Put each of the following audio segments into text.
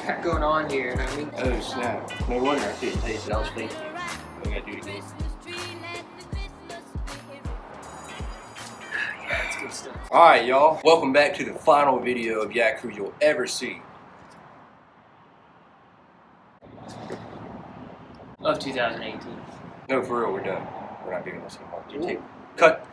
got going on here, homie? Oh snap. No wonder I couldn't taste it. I was thinking. I gotta do it again. Yeah, that's good stuff. Alright, y'all. Welcome back to the final video of KREW you'll ever see. Of 2018. No, for real, we're done. We're not doing this anymore. Cut.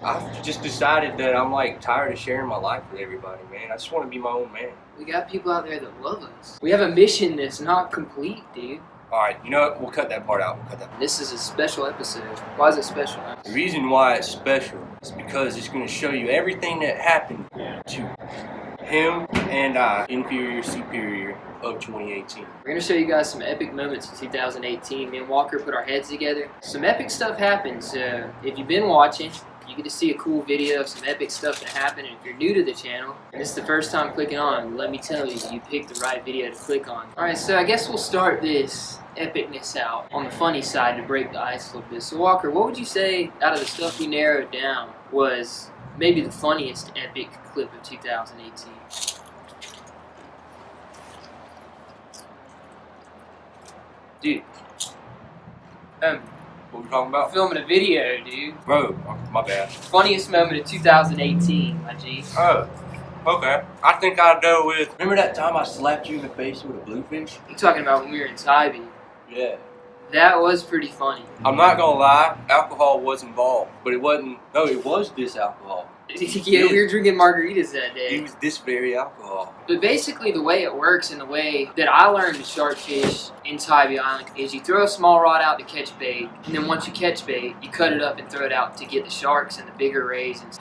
I've just decided that I'm like tired of sharing my life with everybody, man. I just want to be my own man. We got people out there that love us. We have a mission that's not complete, dude. Alright, you know what? We'll cut that part out. We'll cut that part. This is a special episode. Why is it special? The reason why it's special is because it's going to show you everything that happened to him and I, inferior, superior of 2018. We're going to show you guys some epic moments in 2018. Me and Walker put our heads together. Some epic stuff happened, so if you've been watching, you get to see a cool video of some epic stuff that happened. And if you're new to the channel, and this is the first time clicking on, let me tell you, you picked the right video to click on. Alright, so I guess we'll start this epicness out on the funny side to break the ice a little bit. So Walker, what would you say out of the stuff we narrowed down was maybe the funniest epic clip of 2018? Dude. What are we talking about? Filming a video, dude. Bro, my bad. Funniest moment of 2018, my G. Oh, okay. I think I'll go with, remember that time I slapped you in the face with a bluefish? You talking about when we were in Tybee? Yeah. That was pretty funny. I'm not gonna lie, alcohol was involved, but it wasn't, no, it was this alcohol. Yeah, we were drinking margaritas that day. It was this very alcohol. But basically the way it works and the way that I learned to shark fish in Tybee Island is you throw a small rod out to catch bait, and then once you catch bait, you cut it up and throw it out to get the sharks and the bigger rays. And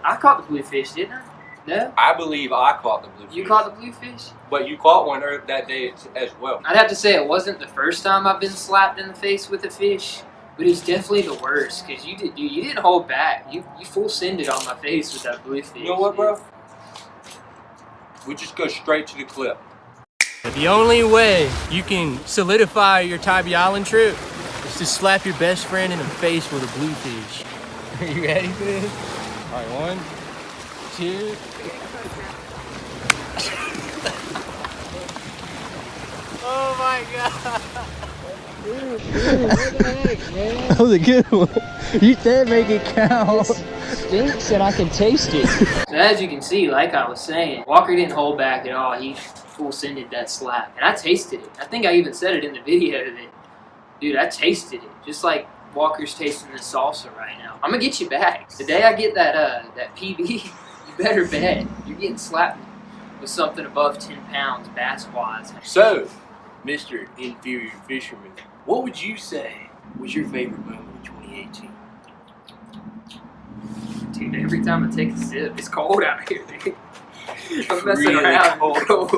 I caught the bluefish, didn't I? No? I believe I caught the bluefish. You caught the bluefish? But you caught one that day as well. I'd have to say it wasn't the first time I've been slapped in the face with a fish, but it's definitely the worst, because you didn't hold back. You full sended on my face with that bluefish. You know what, bro? We just go straight to the clip. The only way you can solidify your Tybee Island trip is to slap your best friend in the face with a bluefish. Are you ready for this? Alright, 1, 2. Oh my god! What the heck, man? That was a good one. You said make it count. Stinks and I can taste it. So as you can see, like I was saying, Walker didn't hold back at all. He full sended that slap. And I tasted it. I think I even said it in the video that, dude, I tasted it. Just like Walker's tasting the salsa right now. I'm gonna get you back. The day I get that PB, you better bet you're getting slapped with something above 10 pounds bass-wise. So, Mr. Inferior Fisherman, what would you say was your favorite moment of 2018? Dude, every time I take a sip, it's cold out here, dude. I'm messing really around. cold.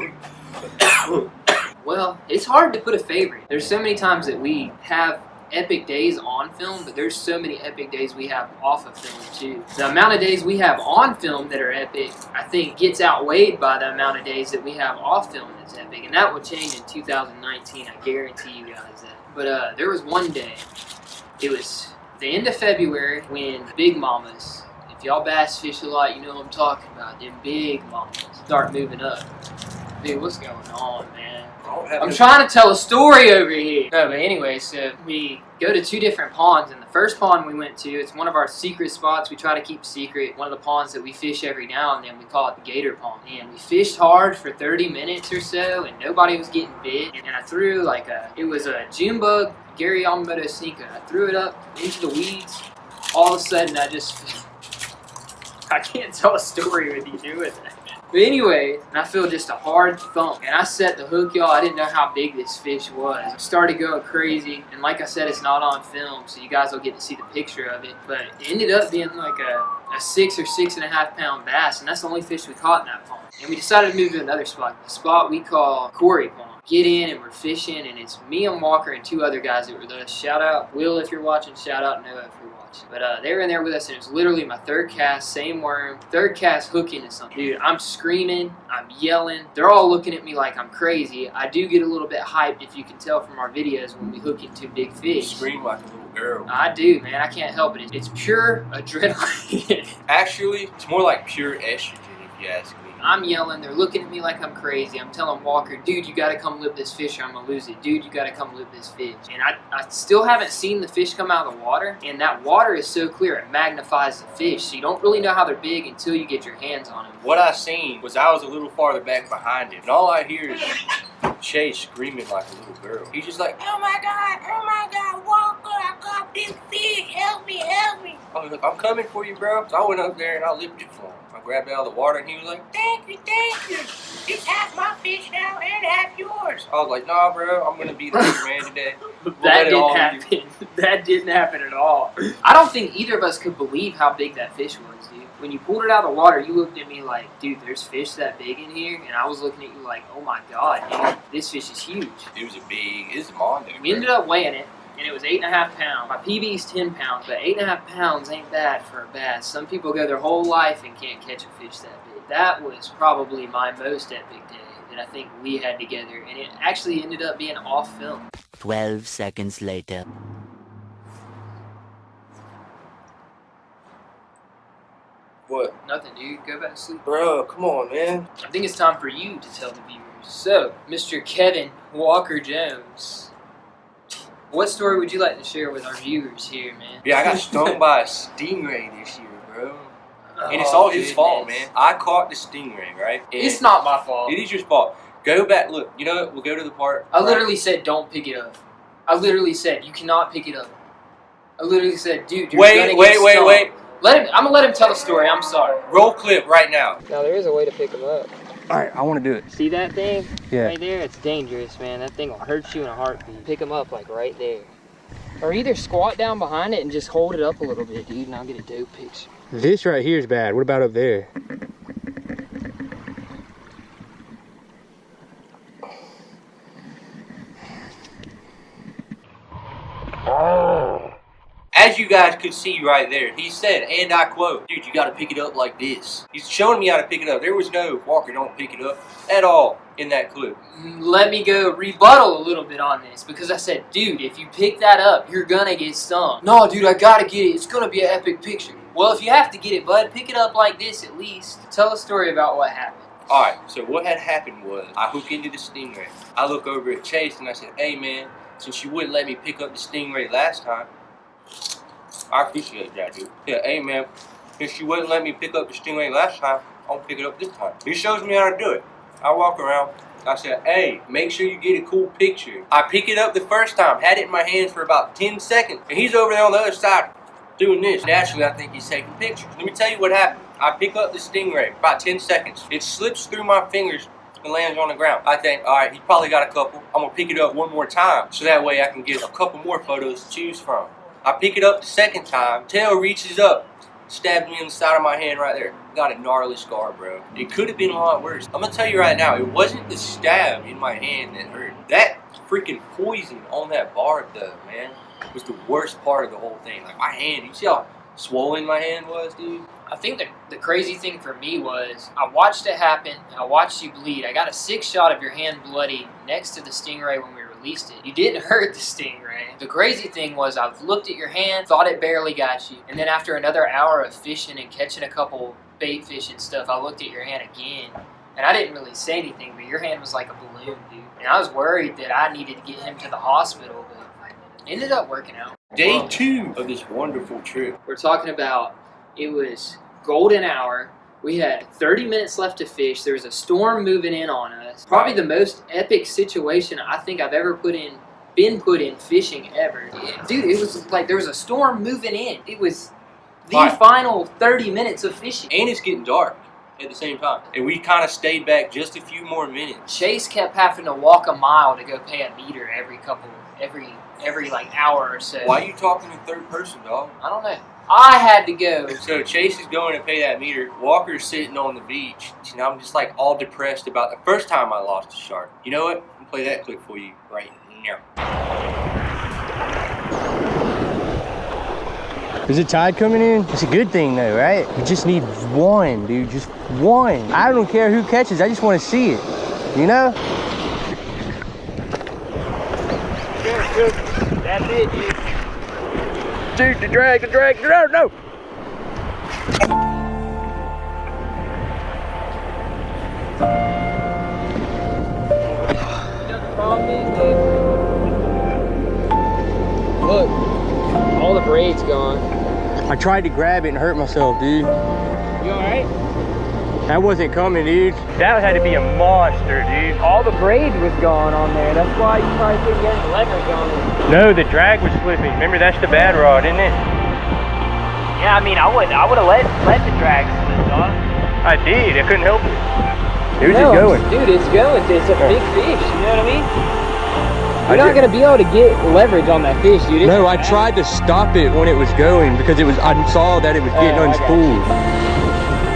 Well, it's hard to put a favorite. There's so many times that we have epic days on film, but there's so many epic days we have off of film too. The amount of days we have on film that are epic, I think, gets outweighed by the amount of days that we have off film that's epic, and that will change in 2019, I guarantee you guys that. But there was one day, it was the end of February, when big mamas, if y'all bass fish a lot, you know what I'm talking about, them big mamas start moving up. Dude, what's going on, man? I'm trying to tell a story over here. No, but anyway, so we go to 2 different ponds, and the first pond we went to, it's one of our secret spots we try to keep secret. One of the ponds that we fish every now and then, we call it the Gator Pond. And we fished hard for 30 minutes or so, and nobody was getting bit. And I threw it was a June bug, Gary Yamamoto Sinka. I threw it up into the weeds. All of a sudden, I can't tell a story with you doing that. But anyway, I feel just a hard thump, and I set the hook, y'all. I didn't know how big this fish was. I started going crazy, and like I said, it's not on film, so you guys will get to see the picture of it. But it ended up being like a 6 or 6.5 pound bass, and that's the only fish we caught in that pond. And we decided to move to another spot, the spot we call Quarry Pond. Get in, and we're fishing, and it's me and Walker and 2 other guys that were with us. Shout out Will if you're watching, shout out Noah if you're watching. But they were in there with us, and it was literally my 3rd cast, same worm, 3rd cast hook into something. Dude, I'm screaming, I'm yelling. They're all looking at me like I'm crazy. I do get a little bit hyped, if you can tell from our videos, when we hook into big fish. You scream like a little girl. I do, man. I can't help it. It's pure adrenaline. Actually, it's more like pure estrogen, if you ask me. I'm yelling, they're looking at me like I'm crazy. I'm telling Walker, dude, you gotta come lip this fish or I'm gonna lose it. Dude, you gotta come lip this fish. And I still haven't seen the fish come out of the water, and that water is so clear, it magnifies the fish, so you don't really know how they're big until you get your hands on them. What I seen was I was a little farther back behind him, and all I hear is Chase screaming like a little girl. He's just like, oh my God, Walker, I caught this fish, help me. I was like, I'm coming for you, bro. So I went up there and I lipped it for him. I grabbed it out of the water and he was like, thank you. It's half my fish now and half yours. I was like, nah, bro, I'm gonna be the big man today. That didn't happen. That didn't happen at all. I don't think either of us could believe how big that fish was, dude. When you pulled it out of the water, you looked at me like, dude, there's fish that big in here? And I was looking at you like, oh my God, dude, this fish is huge. It was a Mondos. We ended up weighing it, and it was 8.5 pounds. My PB's 10 pounds, but 8.5 pounds ain't bad for a bass. Some people go their whole life and can't catch a fish that big. That was probably my most epic day that I think we had together, and it actually ended up being off film. 12 seconds later. What? Nothing, dude. Go back to sleep. Bro, come on, man. I think it's time for you to tell the viewers. So, Mr. Kevin Walker Jones, what story would you like to share with our viewers here, man? Yeah, I got stung by a stingray this year, bro. And it's all his fault, man. I caught the stingray, right? And it's not my fault. It is your fault. Go back, look, you know what? We'll go to the park. I literally said, don't pick it up. I literally said, you cannot pick it up. I literally said, dude, you're gonna get stung. Wait. I'm gonna let him tell the story. I'm sorry. Roll clip right now. Now, there is a way to pick him up. Alright, I want to do it. See that thing? Yeah. Right there? It's dangerous, man. That thing will hurt you in a heartbeat. Pick him up, like, right there. Or either squat down behind it and just hold it up a little bit, dude, and I'll get a dope picture. This right here is bad. What about up there? As you guys could see right there, he said, and I quote, dude, you gotta pick it up like this. He's showing me how to pick it up. There was no Walker, don't pick it up at all in that clip. Let me go rebuttal a little bit on this, because I said, dude, if you pick that up, you're gonna get stung. No, dude, I gotta get it. It's gonna be an epic picture. Well, if you have to get it, bud, pick it up like this at least. Tell a story about what happened. Alright, so what had happened was, I hook into the stingray. I look over at Chase and I said, hey man, since you wouldn't let me pick up the stingray last time, I appreciate that, dude. Yeah, hey man, since you wouldn't let me pick up the stingray last time, I'll pick it up this time. He shows me how to do it. I walk around. I said, hey, make sure you get a cool picture. I pick it up the first time, had it in my hands for about 10 seconds, and he's over there on the other side doing this. Naturally, I think he's taking pictures. Let me tell you what happened. I pick up the stingray, about 10 seconds. It slips through my fingers and lands on the ground. I think, all right, he probably got a couple. I'm gonna pick it up one more time, so that way I can get a couple more photos to choose from. I pick it up the second time, tail reaches up, stabs me in the side of my hand right there. Got a gnarly scar, bro. It could have been a lot worse. I'm gonna tell you right now, it wasn't the stab in my hand that hurt. That freaking poison on that barb though, man, was the worst part of the whole thing. Like my hand, you see how swollen my hand was, dude? I think the crazy thing for me was I watched it happen, and I watched you bleed. I got a 6 shot of your hand bloody next to the stingray when we released it. You didn't hurt the stingray. The crazy thing was I looked at your hand, thought it barely got you, and then after another hour of fishing and catching a couple bait fish and stuff, I looked at your hand again, and I didn't really say anything, but your hand was like a balloon, dude. And I was worried that I needed to get him to the hospital, but it ended up working out. Day 2 of this wonderful trip. We're talking about, it was golden hour. We had 30 minutes left to fish. There was a storm moving in on us. Probably the most epic situation I think I've ever been put in fishing ever. Dude, it was like there was a storm moving in. It was the final 30 minutes of fishing. And it's getting dark at the same time. And we kind of stayed back just a few more minutes. Chase kept having to walk a mile to go pay a meter every like hour or so. Why are you talking in third person, dog? I don't know. I had to go. So Chase is going to pay that meter. Walker's sitting on the beach. And I'm just like all depressed about the first time I lost a shark. You know what? I'll play that clip for you right now. Is the tide coming in? It's a good thing though, right? You just need one, dude, just one. I don't care who catches, I just want to see it, you know? Good. That's it, dude. Dude, the drag, no! braid's gone. I tried to grab it and hurt myself, dude. You alright? That wasn't coming, dude. That had to be a monster, dude. All the braid was gone on there. That's why you probably couldn't get the leverage on it. No, the drag was slipping. Remember, that's the bad rod, isn't it? Yeah, I mean, I would have let the drag slip, dog. I did. I couldn't help it. It was just going. Dude, it's going. It's a big fish. You know what I mean? You're not gonna be able to get leverage on that fish, dude. No, I tried to stop it when it was going because it was. I saw that it was getting unspooled.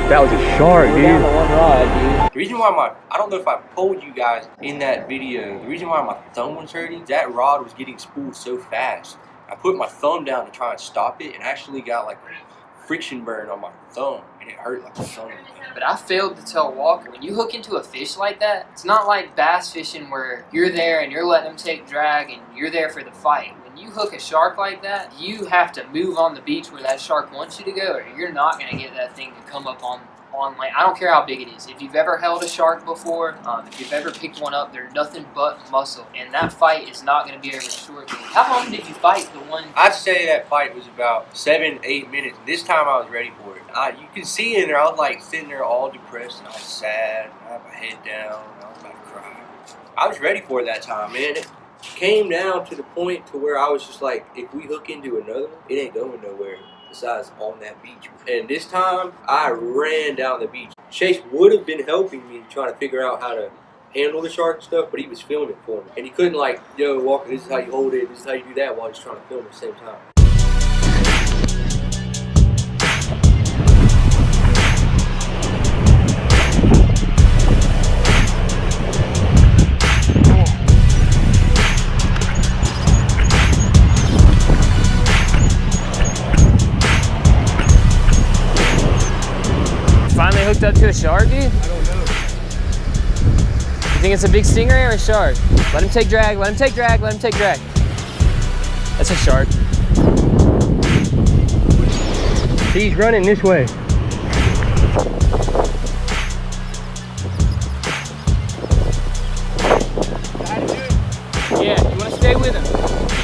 That was a shark, dude. Down to one rod, dude. The reason why I don't know if I told you guys in that video, the reason why my thumb was hurting, that rod was getting spooled so fast. I put my thumb down to try and stop it and actually got like a friction burn on my thumb and it hurt like a son of a bitch. But I failed to tell Walker, when you hook into a fish like that, it's not like bass fishing where you're there and you're letting them take drag and you're there for the fight. When you hook a shark like that, you have to move on the beach where that shark wants you to go, or you're not going to get that thing to come up on land. I don't care how big it is. If you've ever held a shark before, if you've ever picked one up, they're nothing but muscle. And that fight is not going to be over shortly. How long did you fight the one? I'd say that fight was about 7-8 minutes. This time I was ready for it. You can see in there, I was like sitting there all depressed and I was sad. I had my head down. I was about to cry. I was ready for it that time, man. It came down to the point to where I was just like, if we hook into another one, it ain't going nowhere besides on that beach. And this time, I ran down the beach. Chase would have been helping me trying to figure out how to handle the shark and stuff, but he was filming for me. And he couldn't like, yo, Walker, this is how you hold it, this is how you do that, while he's trying to film at the same time. Finally hooked up to a shark, dude? I don't know. You think it's a big stingray or a shark? Let him take drag, let him take drag, let him take drag. That's a shark. He's running this way. Yeah, you want to stay with him.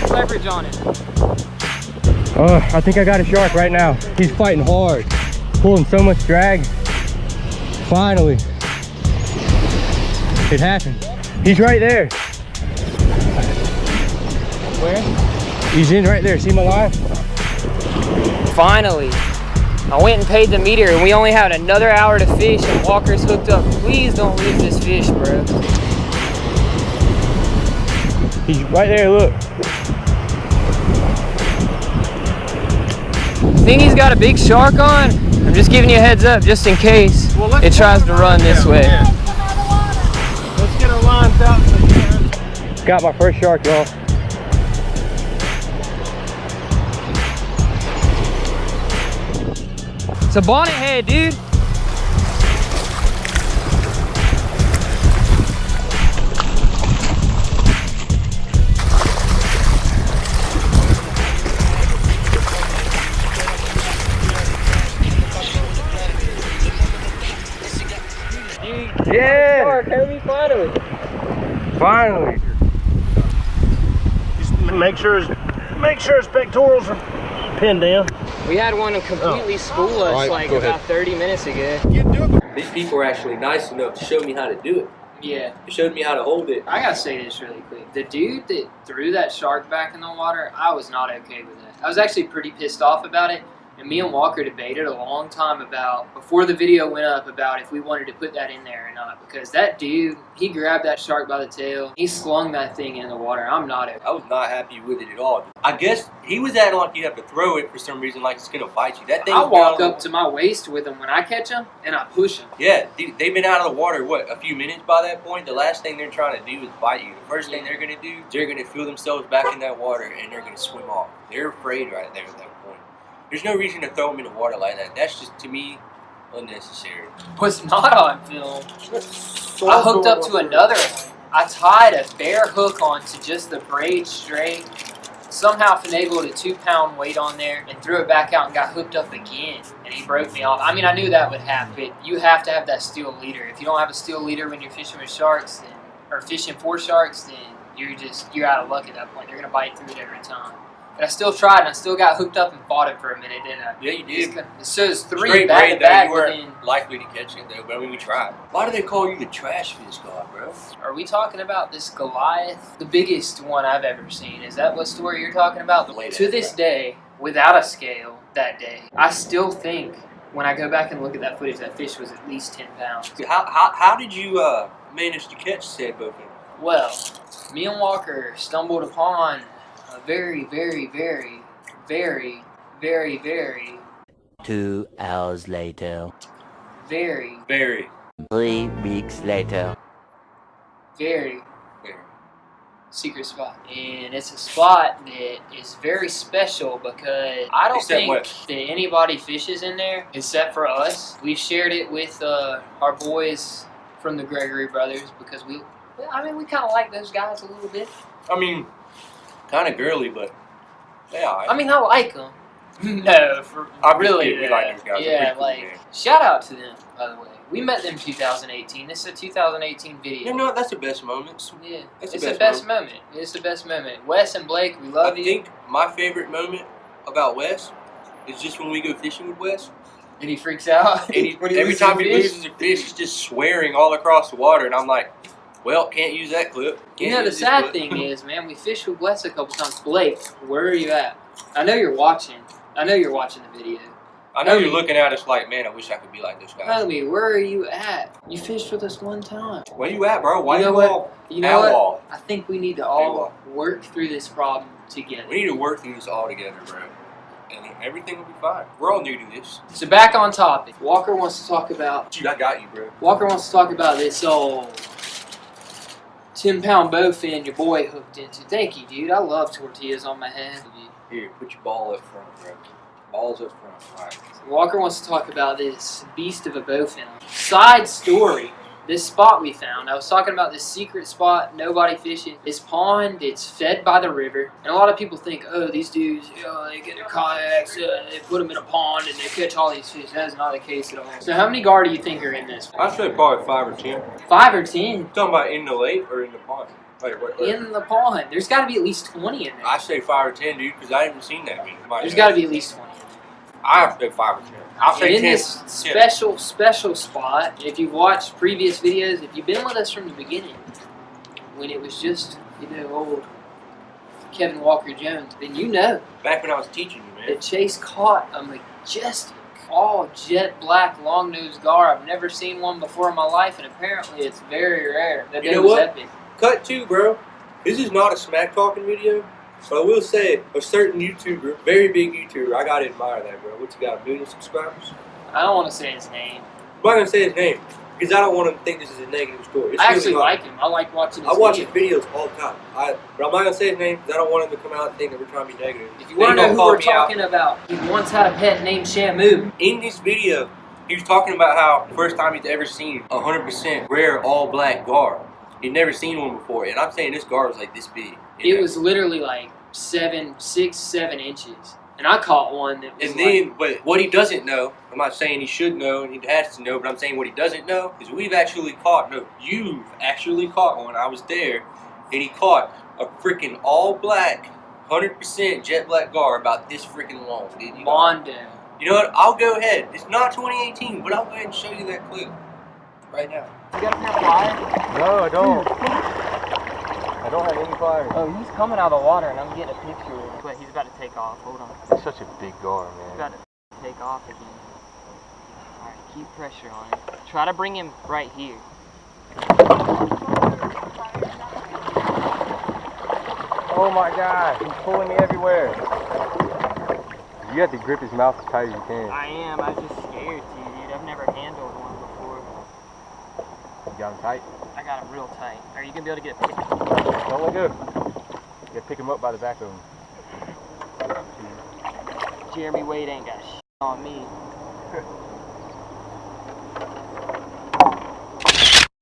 Keep leverage on it. I think I got a shark right now. He's fighting hard. Pulling so much drag. Finally. It happened. He's right there. Where? He's in right there. See my line? Finally. I went and paid the meter and we only had another hour to fish and Walker's hooked up. Please don't lose this fish, bro. He's right there, look. Think he's got a big shark on? I'm just giving you a heads up just in case it tries to run this way. Yeah. Let's get our lines out. Got my first shark, y'all. It's a bonnet head, dude. Yeah! Shark, Kobe, finally. Finally. Just make sure his pectorals are pinned down. We had one completely spool us like about 30 minutes ago. These people were actually nice enough to show me how to do it. Yeah. They showed me how to hold it. I gotta say this really quick. The dude that threw that shark back in the water, I was not okay with that. I was actually pretty pissed off about it. And me and Walker debated a long time about, before the video went up, about if we wanted to put that in there or not. Because that dude, he grabbed that shark by the tail. He slung that thing in the water. I'm not okay. I was not happy with it at all. I guess he was acting like you have to throw it for some reason, like it's going to bite you. That thing. I walk up to my waist with him when I catch him, and I push him. Yeah, dude, they've been out of the water, what, a few minutes by that point? The last thing they're trying to do is bite you. The first thing they're going to do is they're going to feel themselves back in that water, and they're going to swim off. They're afraid right there at that point. There's no reason to throw them in the water like that. That's just, to me, unnecessary. Was not on film. I hooked up to another one. I tied a bare hook onto just the braid straight. Somehow finagled a 2-pound weight on there and threw it back out and got hooked up again. And he broke me off. I mean, I knew that would happen, but you have to have that steel leader. If you don't have a steel leader when you're fishing with sharks, or fishing for sharks, then you're out of luck at that point. They're gonna bite through it every time. But I still tried, and I still got hooked up and fought it for a minute, didn't I? Yeah, you did. So it's 3 Straight back braid to though. back. You weren't likely to catch it though, but I mean, we tried. Why do they call you the trash fish god, bro? Are we talking about this Goliath? The biggest one I've ever seen. Is that what story you're talking about? To this day, without a scale that day, I still think when I go back and look at that footage, that fish was at least 10 pounds. How did you manage to catch said bowfin? Well, me and Walker stumbled upon a very, very, very, very, very, very, 2 hours later. very, 3 weeks later. very secret spot. And it's a spot that is very special because I don't think that anybody fishes in there except for us. We've shared it with our boys from the KREW brothers because we kind of like those guys a little bit. I mean, kind of girly, but yeah. I mean, I like them. No, really. We like those guys. Yeah, like, shout out to them, by the way. We met them in 2018. This is a 2018 video. You know, that's the best moments. Yeah, it's the best moment. It's the best moment. Wes and Blake, we love you. I think my favorite moment about Wes is just when we go fishing with Wes. And he freaks out. And every time he loses a fish, he's just swearing all across the water. And I'm like, well, can't use that clip. You know, the sad thing is, man, we fished with Wes a couple times. Blake, where are you at? I know you're watching. I know you're watching the video. I know you're looking at us like, man, I wish I could be like those guys. Homie, where are you at? You fished with us one time. Where you at, bro? Why you know what? You know what? I think we need to all work through this problem together. We need to work through this all together, bro. And everything will be fine. We're all new to this. So back on topic. Walker wants to talk about... Dude, I got you, bro. Walker wants to talk about this old 10-pound bowfin your boy hooked into. Thank you, dude. I love tortillas on my head. Here, put your ball up front, bro. Balls up front. All right. Walker wants to talk about this beast of a bowfin. Side story. This spot we found. I was talking about this secret spot, nobody fishing. This pond, it's fed by the river. And a lot of people think, oh, these dudes, they get their kayaks, they put them in a pond and they catch all these fish. That is not the case at all. So how many gar do you think are in this? I'd say probably 5 or 10. 5 or 10? You talking about in the lake or in the pond? Wait, what? In the pond. There's got to be at least 20 in there. I say 5 or 10, dude, because I haven't seen that many. There's got to be at least 20. I have to say 5 or 10. I'll say 10. In this special spot, if you've watched previous videos, if you've been with us from the beginning, when it was just, old Kevin Walker Jones, then you know. Back when I was teaching you, man. That Chase caught a majestic, all jet black, long-nosed gar. I've never seen one before in my life, and apparently it's very rare. That you know was what? Epic. Cut 2, bro. This is not a smack talking video, but I will say a certain YouTuber, very big YouTuber, I gotta admire that, bro. What's he got, 1 million subscribers? I don't want to say his name. I'm not gonna say his name because I don't want him to think this is a negative story. I actually like him. I like watching his videos. I watch his videos all the time. But I'm not gonna say his name because I don't want him to come out and think that we're trying to be negative. If you want to know who we're talking about, he once had a pet named Shamu. In this video, he was talking about how the first time he's ever seen 100% rare all black gar. He'd never seen one before, and I'm saying this gar was like this big. It was literally like 6, 7 inches. And I caught one that was but what he doesn't know, I'm not saying he should know and he has to know, but I'm saying what he doesn't know is you've actually caught one. I was there, and he caught a freaking all black, 100% jet black gar about this freaking long. Mondos. You know what? I'll go ahead. It's not 2018, but I'll go ahead and show you that clip right now. You got a pair of pliers? No, I don't. I don't have any pliers. Oh, he's coming out of the water, and I'm getting a picture of him. But he's about to take off. Hold on. It's such a big gar, man. He's about to take off again. All right, keep pressure on it. Try to bring him right here. Oh my God, he's pulling me everywhere. You have to grip his mouth as tight as you can. I am. I'm just scared, dude. I've never handled one before. You got him tight? I got him real tight. Are you gonna be able to get a picture? Don't let go. You gotta pick him up by the back of him. Jeremy Wade ain't got shit on me.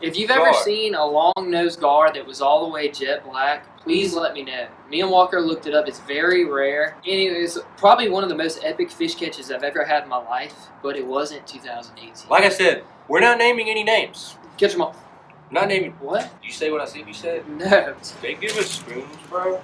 If you've ever seen a long-nosed gar that was all the way jet black, please let me know. Me and Walker looked it up. It's very rare. And it was probably one of the most epic fish catches I've ever had in my life, but it wasn't 2018. Like I said, we're not naming any names. Catch them all. Not naming. What? You say what I said you said? No. They give us spoons, bro.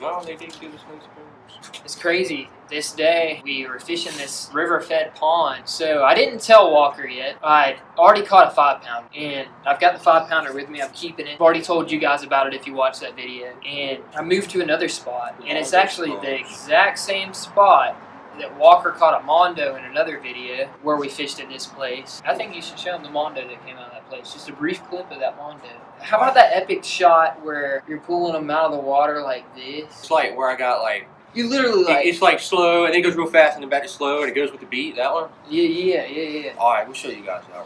No, they didn't give us no spoons. It's crazy. This day, we were fishing this river-fed pond. So I didn't tell Walker yet. I'd already caught a 5-pounder. And I've got the 5-pounder with me. I'm keeping it. I've already told you guys about it if you watched that video. And I moved to another spot. And it's actually the exact same spot that Walker caught a Mondo in another video where we fished at this place. I think you should show them the Mondo that came out of that place. Just a brief clip of that Mondo. How about that epic shot where you're pulling them out of the water like this? It's like where I got like... You literally like... It's like slow, and then it goes real fast, and then back to slow, and it goes with the beat. That one? Yeah. Alright, we'll show you guys that one.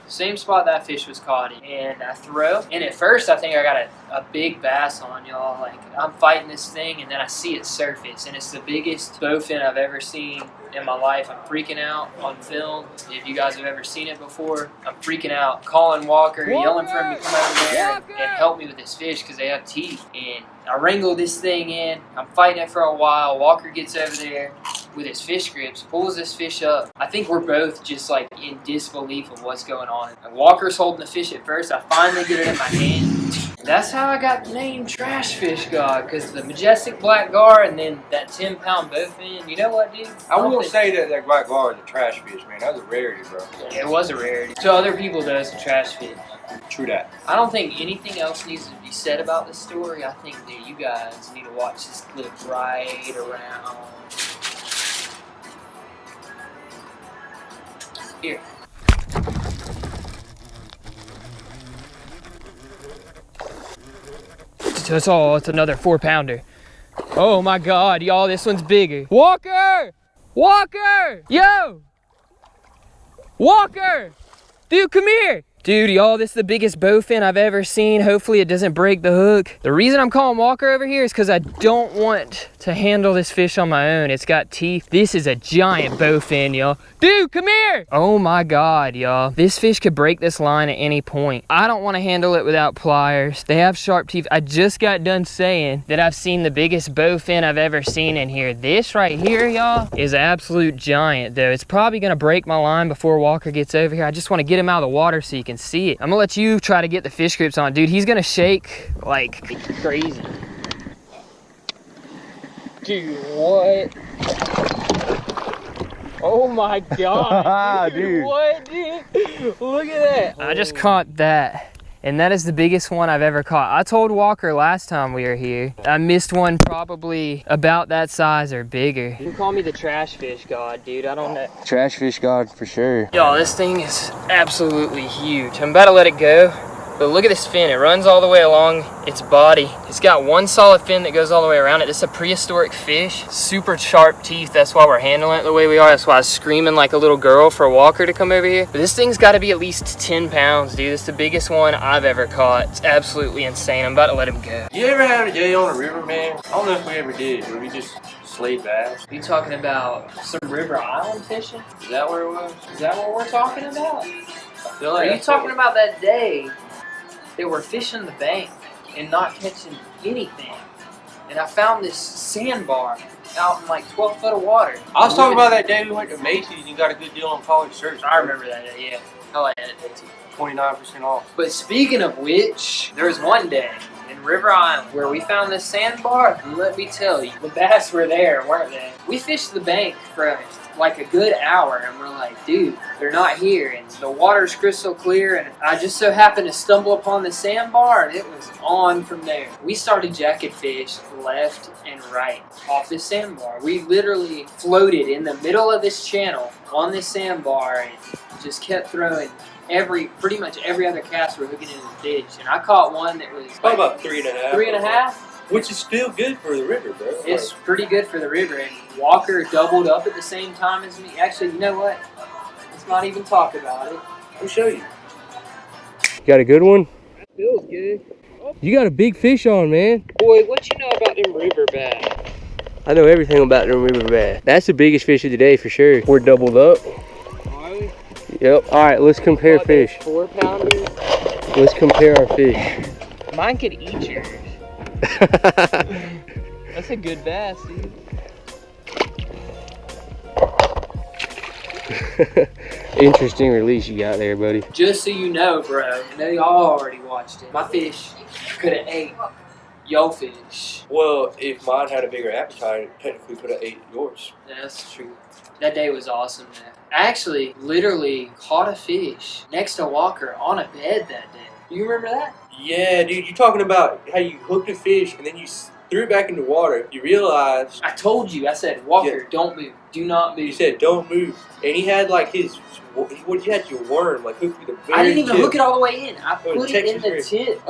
Same spot that fish was caught in, and I throw. And at first, I think I got a big bass on, y'all. Like, I'm fighting this thing, and then I see it surface, and it's the biggest bowfin I've ever seen in my life. I'm freaking out on film. If you guys have ever seen it before, I'm freaking out, calling Walker, yelling for him to come over there and help me with this fish because they have teeth. And I wrangle this thing in. I'm fighting it for a while. Walker gets over there with his fish grips, pulls this fish up. I think we're both just like in disbelief of what's going on. And Walker's holding the fish at first. I finally get it in my hand. That's how I got the name Trash Fish God, because the majestic black gar and then that 10-pound bowfin. You know what, dude? I will say that black gar is a trash fish, man. That was a rarity, bro. Yeah, it was a rarity. To other people, though, it's a trash fish. True that. I don't think anything else needs to be said about this story. I think that you guys need to watch this clip right around here. That's all. It's another 4-pounder. Oh my God, y'all! This one's bigger. Walker! Walker! Yo! Walker! Dude, come here! Dude, y'all, this is the biggest bowfin I've ever seen. Hopefully it doesn't break the hook. The reason I'm calling Walker over here is because I don't want to handle this fish on my own. It's got teeth. This is a giant bowfin, y'all. Dude, come here! Oh my God, y'all. This fish could break this line at any point. I don't want to handle it without pliers. They have sharp teeth. I just got done saying that I've seen the biggest bowfin I've ever seen in here. This right here, y'all, is an absolute giant, though. It's probably going to break my line before Walker gets over here. I just want to get him out of the water so you can see it. I'm gonna let you try to get the fish grips on. Dude, he's gonna shake like crazy. Dude, what? Oh my God, dude. What, dude? Look at that. I just caught that. And that is the biggest one I've ever caught. I told Walker last time we were here, I missed one probably about that size or bigger. You can call me the trash fish god, dude. I don't know. Trash fish god for sure. Y'all, this thing is absolutely huge. I'm about to let it go. But look at this fin. It runs all the way along its body. It's got one solid fin that goes all the way around it. This is a prehistoric fish. Super sharp teeth. That's why we're handling it the way we are. That's why I was screaming like a little girl for Walker to come over here. But this thing's got to be at least 10 pounds, dude. It's the biggest one I've ever caught. It's absolutely insane. I'm about to let him go. You ever had a day on a river, man? I don't know if we ever did, but we just slayed bass. You talking about some river island fishing? Is that where it was? Is that what we're talking about? I feel like Are you that's talking what- about that day that we're fishing the bank and not catching anything? And I found this sandbar out in like 12 foot of water. I was talking about that day we went to Macy's and got a good deal on polished shirts. I remember that day, yeah. I like that day too. 29% off. But speaking of which, there was one day in River Island where we found this sandbar, and let me tell you, the bass were there, weren't they? We fished the bank for like a good hour, and we're like, dude, they're not here, and the water's crystal clear, and I just so happened to stumble upon the sandbar, and it was on from there. We started jacking fish left and right off this sandbar. We literally floated in the middle of this channel on this sandbar and just kept throwing pretty much every other cast we're hooking into the ditch. And I caught one that was Probably about 3.5. 3.5. Which is still good for the river, bro. It's pretty good for the river. And Walker doubled up at the same time as me. Actually, you know what? Let's not even talk about it. I'll show you. You got a good one? Feels good. You got a big fish on, man. Boy, what you know about them river bass? I know everything about the river bass. That's the biggest fish of the day for sure. We're doubled up. Yep. All right, let's compare fish. 4-pounders. Let's compare our fish. Mine could eat yours. That's a good bass, dude. Interesting release you got there, buddy. Just so you know, bro, I know y'all already watched it. My fish could have ate your fish. Well, if mine had a bigger appetite, it technically could have ate yours. That's true. That day was awesome, man. I actually literally caught a fish next to Walker on a bed that day. You remember that? Yeah, dude, you talking about how you hooked a fish and then you threw it back into water. You realized... I told you. I said, Walker, don't move. Do not move. You said, don't move. And he had like his... What, you had your worm like hooked through the very I didn't even tip. hook it all the way in. I put it in the tip.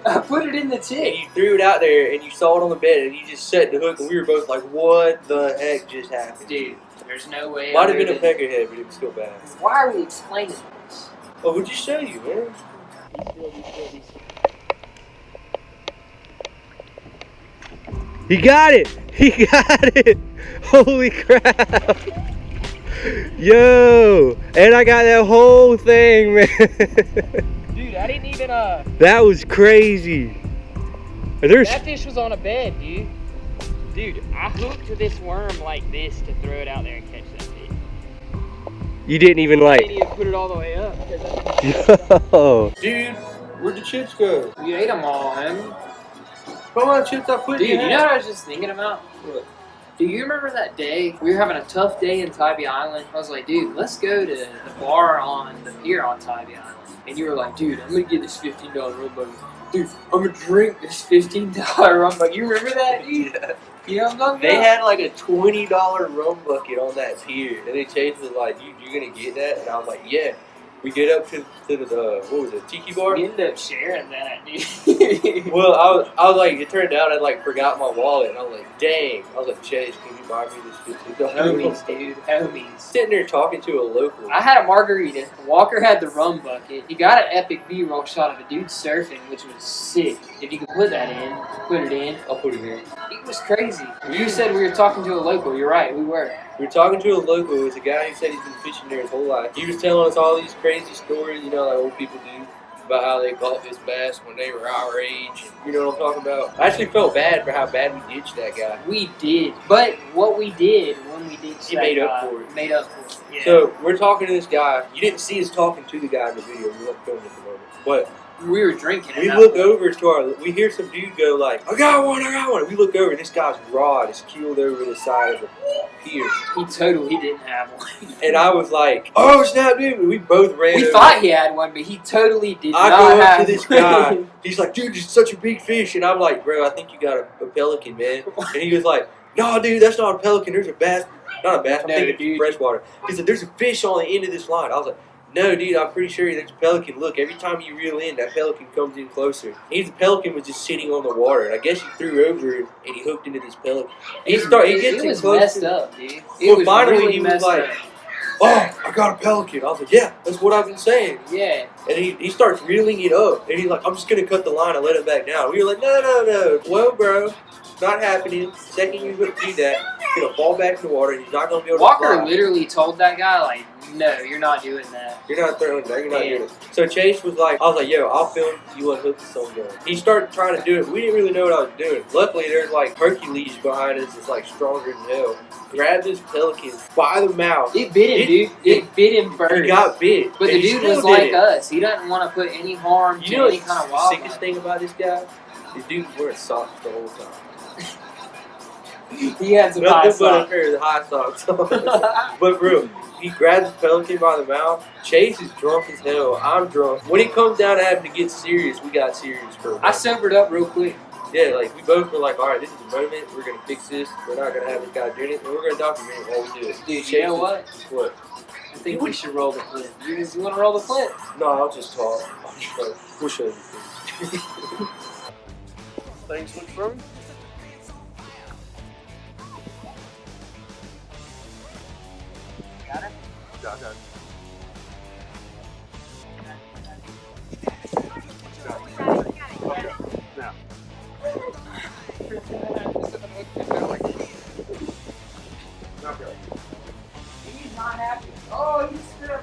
I put it in the And tip. you threw it out there and you saw it on the bed and you just set the hook and we were both like, what the heck just happened? Dude, there's no way. Might have been a peckerhead, but it was still bad. Why are we explaining this? Oh, we'll just show you, man. He got it! He got it! Holy crap! Yo! And I got that whole thing, man. Dude, I didn't even, That was crazy. There's... That fish was on a bed, dude. Dude, I hooked this worm like this to throw it out there and catch that fish. You didn't even I like... didn't even put it all the way up. Yo! Dude, where'd the chips go? You ate them all, man. How many chips I put Dude, in you know what I was just thinking about? What? Do you remember that day? We were having a tough day in Tybee Island. I was like, dude, let's go to the bar on the pier on Tybee Island. And you were like, dude, I'm gonna get this $15 rum bucket. Dude, I'm gonna drink this $15 rum bucket. You remember that, dude? Yeah. You know what I'm talking They about? had like a $20 rum bucket on that pier. And they chased us like, dude, you're gonna get that? And I was like, yeah. We get up to the what was it, tiki bar? We ended up sharing that, dude. Well, I was like, it turned out I like forgot my wallet, and I was like, dang. I was like, Chase, can you buy me this $15? Homies, dude. Homies. Sitting there talking to a local. I had a margarita. Walker had the rum bucket. He got an epic B-roll shot of a dude surfing, which was sick. If you could put that in, put it in. I'll put it in. It was crazy. You said we were talking to a local. You're right, we were. We were talking to a local. It was a guy who said he's been fishing there his whole life. He was telling us all these crazy stories, you know, like old people do, about how they caught this bass when they were our age. You know what I'm talking about? I actually felt bad for how bad we ditched that guy. We did. But what we did when we ditched It that made guy, up for it. Made up for it. Yeah. So we're talking to this guy. You didn't see us talking to the guy in the video. We weren't filming at the moment. But we were drinking. we look over to we hear some dude go like, I got one. And we look over and this guy's rod is keeled over the side of the pier. He totally didn't have one. And I was like, oh snap, dude. And we both ran We over. thought he had one, but he totally did I not go up have to this one. guy. He's like, dude, it's such a big fish. And I'm like, bro, I think you got a pelican, man. And he was like, no, dude, that's not a pelican. There's a bass. Not a bass. I'm No, thinking dude. freshwater. He said, there's a fish on the end of this line. I was like, no, dude, I'm pretty sure there's a pelican. Look, every time you reel in, that pelican comes in closer. The pelican was just sitting on the water. And I guess he threw over and he hooked into this pelican. He gets It was closer. messed up, dude. It Well, was finally really he was messed like, up. oh, I got a pelican. I was like, yeah, that's what I've been saying. Yeah. And he starts reeling it up. And he's like, I'm just going to cut the line and let it back down. We were like, no. Well, bro, not happening. The second you do that, he's going to fall back in the water and he's not going to be able to Walker fly. literally told that guy, like, no, you're not doing that. You're not throwing that. You're not doing it. So Chase was like, I was like, yo, I'll film you unhook the sun gun. He started trying to do it. We didn't really know what I was doing. Luckily, there's like Hercules behind us that's like stronger than hell. Grabbed this pelican by the mouth. It bit him, dude. It bit him first. He got bit. But the and he dude still was did like it. us. He doesn't want to put any harm You to know any what's kind of the wildlife. sickest thing about this guy? This dude was wearing socks the whole time. He had some high Nothing but a socks. pair of high socks on. But bro, he grabs the pelican by the mouth. Chase is drunk as hell. I'm drunk. When it comes down to having to get serious, we got serious for a I moment. sobered up real quick. Yeah, like we both were like, all right, this is the moment. We're gonna fix this. We're not gonna have this guy doing it, and we're gonna document it while we do it. Dude, you know what? What? I think we should roll the clip. You want to roll the clip? No, I'll just talk. We'll show you. Things look from. Got it? Got it. He's not happy. Oh, he's still.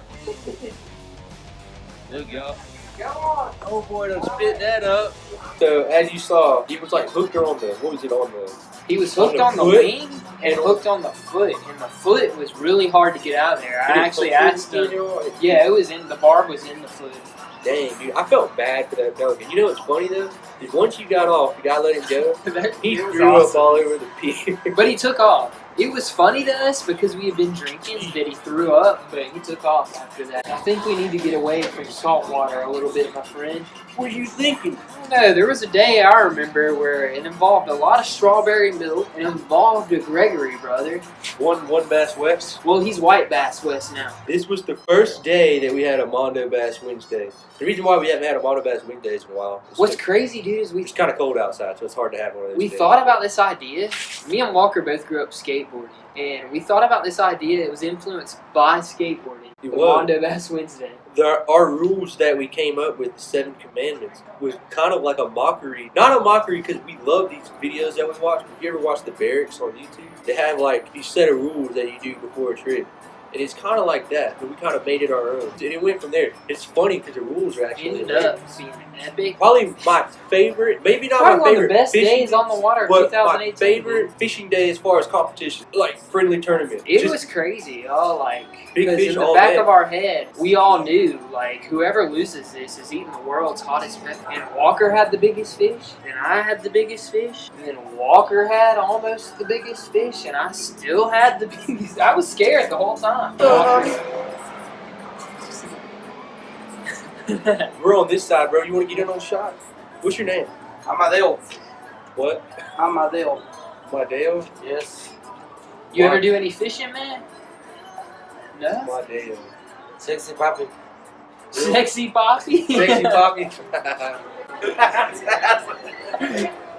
Look, y'all. Come on. Oh boy, don't spit that up. So as you saw, he was like hooked her on the. What was it on the? He was hooked on the foot? wing? and hooked on the foot, and the foot was really hard to get out of there. I actually asked him. Yeah, it was in the barb was in the foot. Dang, dude, I felt bad for that pelican. You know what's funny though? Is once you got off, you gotta let him go. He threw up all over the pier. But he took off. It was funny to us because we had been drinking that he threw up, but he took off after that. I think we need to get away from salt water a little bit, my friend. What are you thinking? No, there was a day I remember where it involved a lot of strawberry milk and involved a Gregory brother. One Bass West. Well, he's White Bass West now. This was the first day that we had a Mondo Bass Wednesday. The reason why we haven't had a Mondo Bass Wednesdays in a while. What's crazy, dude, is it's kind of cold outside, so it's hard to have one of those we days. thought about this idea. Me and Walker both grew up skateboarding, and we thought about this idea. It was influenced by skateboarding. It the was. Mondo Bass Wednesday. Our rules that we came up with, the 7 Commandments, was kind of like a mockery. Not a mockery because we love these videos that we watch. If you ever watch the Barracks on YouTube, they have like these set of rules that you do before a trip. And it's kind of like that, but we kind of made it our own. And it went from there. It's funny because the rules are actually Ended up being epic. Probably my favorite, maybe not Probably my one favorite of the best fishing days on the water of but 2018. my favorite fishing day as far as competition, like friendly tournament. It Just was crazy, like, big because fish in the all back day. of our head, we all knew, like, whoever loses this is eating the world's hottest pepper. And Walker had the biggest fish, and I had the biggest fish, and then Walker had almost the biggest fish, and I still had the biggest. I was scared the whole time. We're on this side, bro. You want to get in on the shot? What's your name? Amadeo. What? Amadeo. Madeo? Yes. You ever do any fishing, man? No? Madeo. Sexy papi. Sexy Poppy? Sexy Poppy.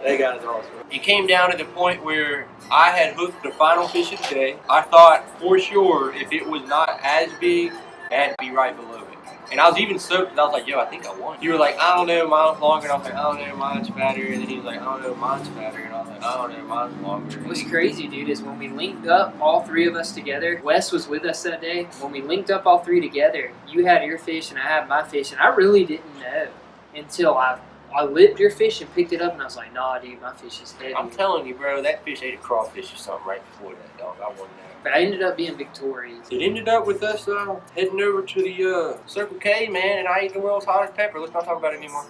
That guy's awesome. It came down to the point where I had hooked the final fish of the day. I thought for sure if it was not as big, it had to be right below it. And I was even soaked because I was like, yo, I think I won. You were like, I don't know, mine's longer. And I was like, I don't know, mine's fatter. And then he was like, I don't know, mine's fatter. And I was like, I don't know, mine's longer. What's crazy, dude, is when we linked up, all 3 of us together, Wes was with us that day. When we linked up all 3 together, you had your fish and I had my fish, and I really didn't know until I lipped your fish and picked it up, and I was like, nah, dude, my fish is heavy. I'm telling you, bro, that fish ate a crawfish or something right before that, dog. I won that. But I ended up being victorious. It ended up with us heading over to the Circle K, man, and I ate the world's hottest pepper. Let's not talk about it anymore.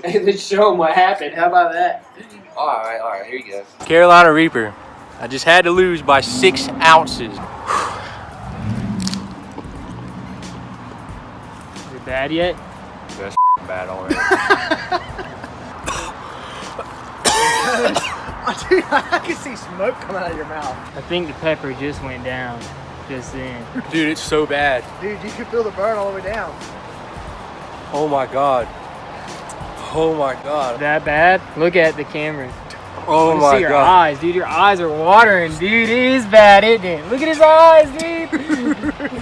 Hey, let's show them what happened. How about that? All right, here you go. Carolina Reaper. I just had to lose by 6 ounces. Is it bad yet? That's bad already. Dude, I can see smoke coming out of your mouth. I think the pepper just went down just then. Dude, it's so bad. Dude, you can feel the burn all the way down. Oh my God. Oh my God. That bad? Look at the camera. Oh Let me my see your God. eyes, dude. Your eyes are watering, dude. It is bad, isn't it? Look at his eyes, dude.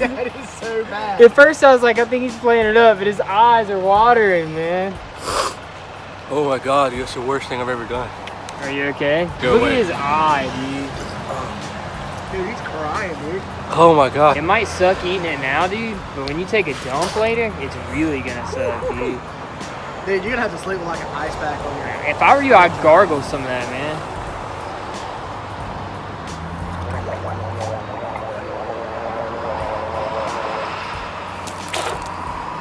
That is so bad. At first I was like, I think he's playing it up, but his eyes are watering, man. Oh my God, dude, that's the worst thing I've ever done. Are you okay? Go Look away. at his eye, Dude, he's crying, dude. Oh my dude. God. It might suck eating it now, dude, but when you take a dump later, it's really gonna suck, dude. Dude, you're gonna have to sleep with like an ice pack on your head. If I were you, I'd gargle some of that, man.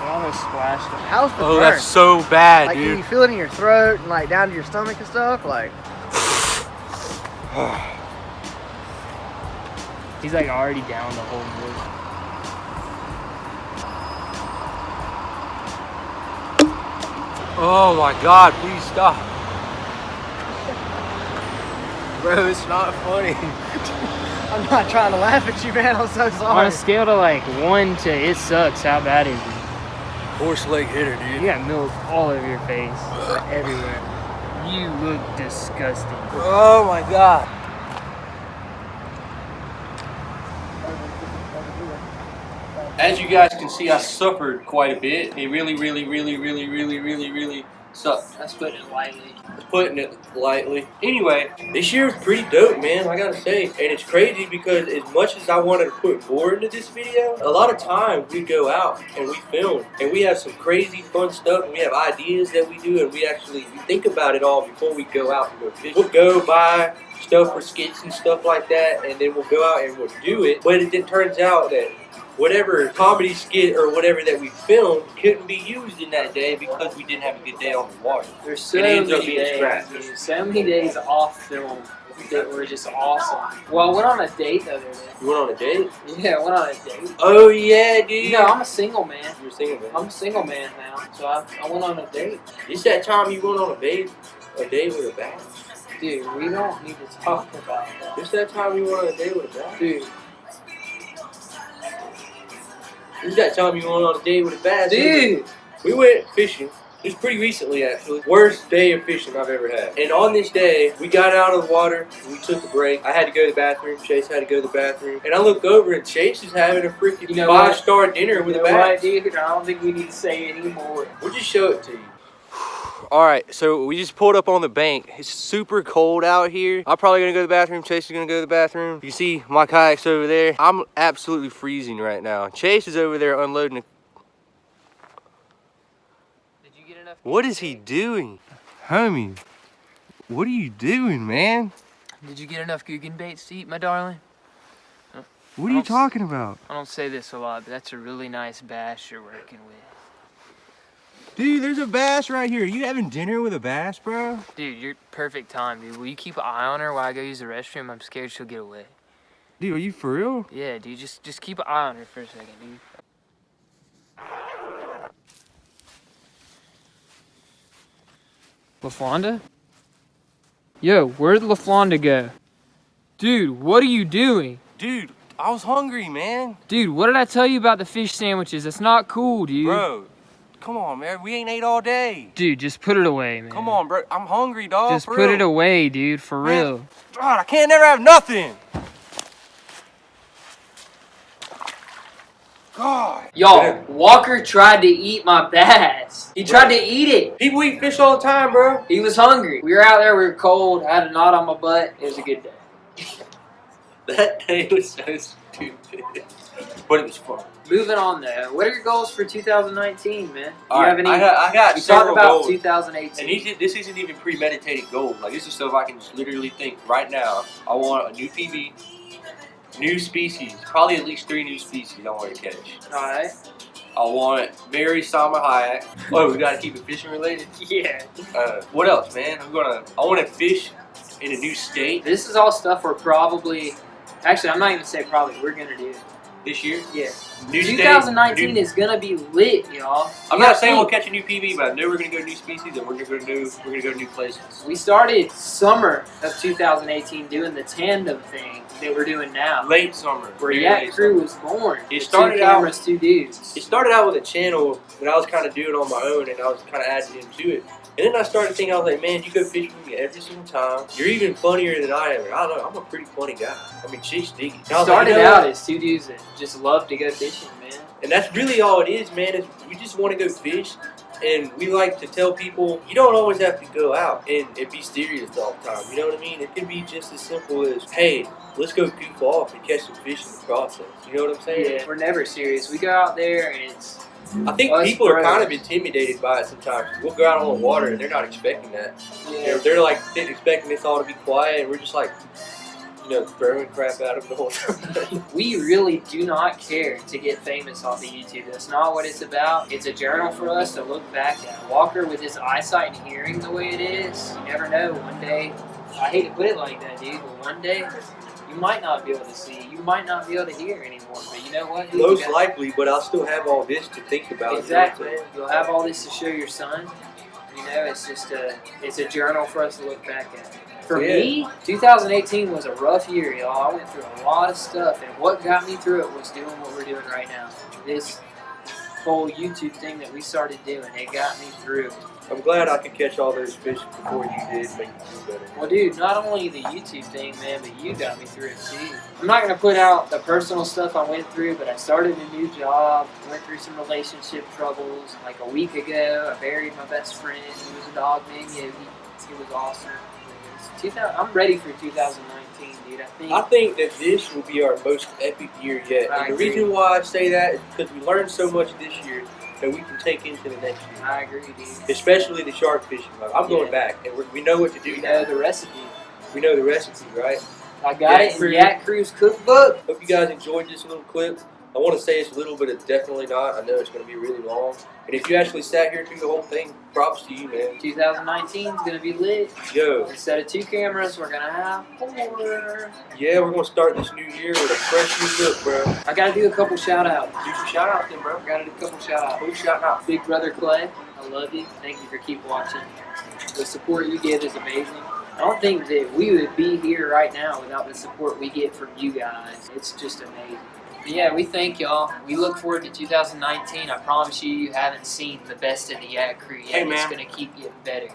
It almost splashed him. How's the Oh, burn? that's so bad, like, dude. you feel it in your throat and like down to your stomach and stuff? Like, He's like already down the whole mood. Oh my God, please stop. bro, it's not funny. I'm not trying to laugh at you, man. I'm so On sorry. a scale to like 1 to it sucks, how bad is it? Horse leg hitter, You dude. got milk all over your face, everywhere. You look disgusting. Oh my God. As you guys can see, I suffered quite a bit. It really sucked. That's putting it lightly. putting it lightly. Anyway, this year was pretty dope, man, I gotta say. And it's crazy because as much as I wanted to put more into this video, a lot of times we go out and we film and we have some crazy fun stuff and we have ideas that we do and we think about it all before we go out and go fishing. We'll go buy stuff for skits and stuff like that, and then we'll go out and we'll do it. But it turns out that whatever comedy skit or whatever that we filmed couldn't be used in that day because we didn't have a good day on the water. There's so ends up many being days, scrapped. dude, so many days off film that were just awesome. Well, I went on a date the other day. You went on a date? Yeah, I went on a date. Oh yeah, dude. No, I'm a single man. You're single, man. I'm a single man now, so I went on a date. It's that time you went on a date with a bass. Dude, we don't need to talk about that. It's that time you went on a date with a bass. Dude. It's that time you went on a date with a bass. Dude! We went fishing. It was pretty recently, actually. Worst day of fishing I've ever had. And on this day, we got out of the water, we took a break. I had to go to the bathroom, Chase had to go to the bathroom. And I look over and Chase is having a freaking 5-star dinner with a bass. Dude, I don't think we need to say anymore. We'll just show it to you. Alright, so we just pulled up on the bank. It's super cold out here. I'm probably gonna go to the bathroom. Chase is gonna go to the bathroom. You see my kayak's over there. I'm absolutely freezing right now. Chase is over there unloading a... Did you get enough? What is he doing? Homie, what are you doing, man? Did you get enough Guggen baits to eat, my darling? What are you talking about? I don't say this a lot, but that's a really nice bass you're working with. Dude, there's a bass right here. Are you having dinner with a bass, bro? Dude, you're perfect time, dude. Will you keep an eye on her while I go use the restroom? I'm scared she'll get away. Dude, are you for real? Yeah, dude, just keep an eye on her for a second, dude. LaFlonda? Yo, where'd LaFlonda go? Dude, what are you doing? Dude, I was hungry, man. Dude, what did I tell you about the fish sandwiches? That's not cool, dude. Bro, come on, man. We ain't ate all day. Dude, just put it away, man. Come on, bro. I'm hungry, dog. Just put it away, dude, for real. God, I can't never have nothing. God. Y'all, Walker tried to eat my bass. He tried to eat it. People eat fish all the time, bro. He was hungry. We were out there, we were cold. I had a knot on my butt. It was a good day. That day was so stupid. But it was fun. Moving on though, what are your goals for 2019, man? All right, I got we several talk about goals. 2018. And this isn't even premeditated goals. Like, this is stuff I can just literally think right now. I want a new PB, new species, probably at least 3 new species I want to catch. Alright. I want Mary Sama Hayek. Oh, we gotta keep it fishing related? Yeah. What else, man? I want to fish in a new state This is all stuff we're probably, actually I'm not even saying probably, we're gonna do. this year. Yeah. New 2019 state, is gonna be lit, y'all. I'm not saying we'll catch a new PB, but I know we're gonna go to new species and we're gonna go to new places. We started summer of 2018 doing the tandem thing that we're doing now. Late summer. Where very Yak late Crew summer. was born. It With started 2 out- cameras, 2 dudes. It started out with a channel that I was kind of doing on my own, and I was kind of adding into it. And then I started thinking, I was like, man, you go fish with me every single time. You're even funnier than I am. I don't know, I'm a pretty funny guy. I mean, she's diggy. And I was like, Started you know out what? as 2 dudes that just love to go fishing, man. And that's really all it is, man, is we just want to go fish. And we like to tell people, you don't always have to go out and be serious all the time. You know what I mean? It can be just as simple as, hey, let's go goof off and catch some fish in the process. You know what I'm saying? Yeah, we're never serious. We go out there and it's... I think us people are bros. kind of intimidated by it sometimes. We'll go out on the water and they're not expecting that. Yeah. They're like expecting us all to be quiet, and we're just like, you know, throwing crap at them the whole time. We really do not care to get famous off of YouTube. That's not what it's about. It's a journal for us to look back at. Walker, with his eyesight and hearing the way it is, you never know. One day, I hate to put it like that, dude, but one day, you might not be able to see. You might not be able to hear anymore. But you know what? Dude? Most likely, but I'll still have all this to think about. Exactly. You'll have all this to show your son. You know, it's just it's a journal for us to look back at. For me, 2018 was a rough year, y'all. I went through a lot of stuff, and what got me through it was doing what we're doing right now. This whole YouTube thing that we started doing, it got me through. I'm glad I could catch all those fish before you did, make you feel better. Well, dude, not only the YouTube thing, man, but you got me through it, too. I'm not going to put out the personal stuff I went through, but I started a new job, went through some relationship troubles. Like a week ago, I buried my best friend. He was a dog named Yogi. It was awesome. I'm ready for 2019, dude. I think that this will be our most epic year yet. I And the agree. reason why I say that is because we learned so much this year that we can take into the next year. I agree, dude. Especially the shark fishing. I'm going Yeah. back, and we know what to do You now. know the recipe. We know the recipe, right? I got it in KREW. Yak Crew's cookbook. Hope you guys enjoyed this little clip. I want to say it's a little, but it's definitely not. I know it's going to be really long. And if you actually sat here through the whole thing, props to you, man. 2019 is gonna be lit. Yo, Instead of 2 cameras, we're gonna have 4. yeah, we're going to start this new year with a fresh new look, bro. I gotta do a couple shout outs. Do some shout outs then, bro. I gotta do a couple shout outs. Who's shouting out? Big brother Clay, I love you. Thank you for keep watching. The support you give is amazing. I don't think that we would be here right now without the support we get from you guys. It's just amazing. But yeah, we thank y'all. We look forward to 2019. I promise you haven't seen the best of the Yak Crew yet. Hey, It's man. gonna keep getting better.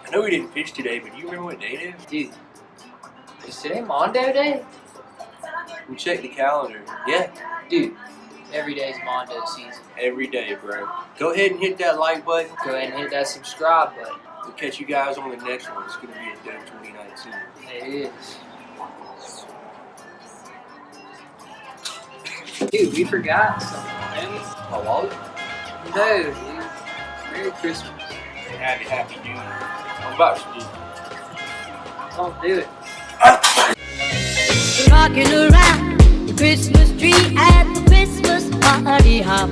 I know we didn't fish today, but do you remember what day it is? Dude, is today Mondo Day? We checked the calendar. Yeah, Dude, every day's Mondo season. every day, bro. Go ahead and hit that like button. Go ahead and hit that subscribe button. We'll catch you guys on the next one. It's going to be a dope 2019. It is. Dude, we forgot something, man. My wallet? No, dude. Merry Christmas. Happy New Year. I'm about to do. Don't do it. Rocking around the Christmas tree at the Christmas party hop.